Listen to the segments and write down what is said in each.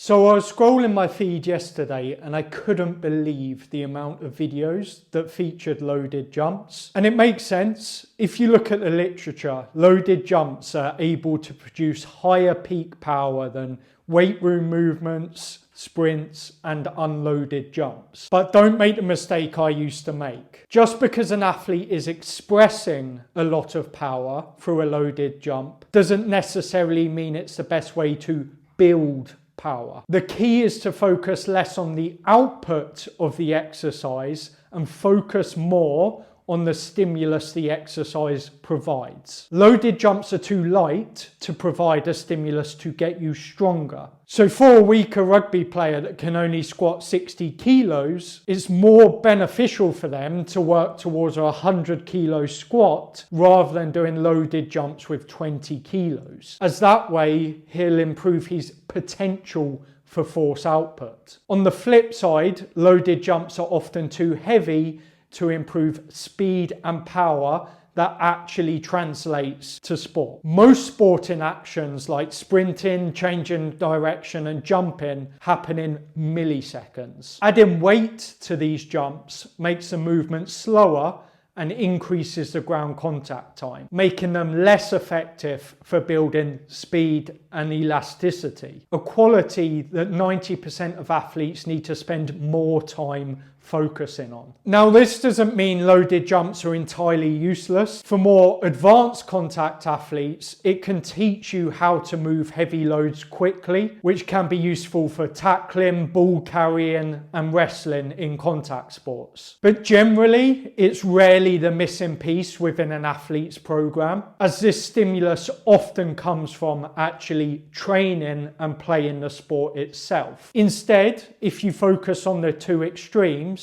So I was scrolling my feed yesterday and I couldn't believe the amount of videos that featured loaded jumps. And it makes sense. If you look at the literature, loaded jumps are able to produce higher peak power than weight room movements, sprints, and unloaded jumps. But don't make the mistake I used to make. Just because an athlete is expressing a lot of power through a loaded jump doesn't necessarily mean it's the best way to build power. The key is to focus less on the output of the exercise and focus more on the stimulus the exercise provides. Loaded jumps are too light to provide a stimulus to get you stronger. So for a weaker rugby player that can only squat 60 kilos, it's more beneficial for them to work towards a 100 kilo squat rather than doing loaded jumps with 20 kilos, as that way he'll improve his potential for force output. On the flip side, loaded jumps are often too heavy to improve speed and power that actually translates to sport. Most sporting actions like sprinting, changing direction and jumping happen in milliseconds. Adding weight to these jumps makes the movement slower and increases the ground contact time, making them less effective for building speed and elasticity, a quality that 90% of athletes need to spend more time focusing on. Now, this doesn't mean loaded jumps are entirely useless. For more advanced contact athletes, it can teach you how to move heavy loads quickly, which can be useful for tackling, ball carrying, and wrestling in contact sports. But generally, it's rarely the missing piece within an athlete's program, as this stimulus often comes from actually training and playing the sport itself. Instead, if you focus on the two extremes,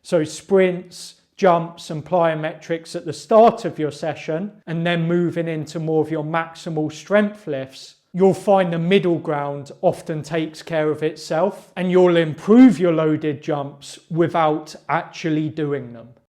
so sprints, jumps and plyometrics at the start of your session, and then moving into more of your maximal strength lifts, you'll find the middle ground often takes care of itself and you'll improve your loaded jumps without actually doing them.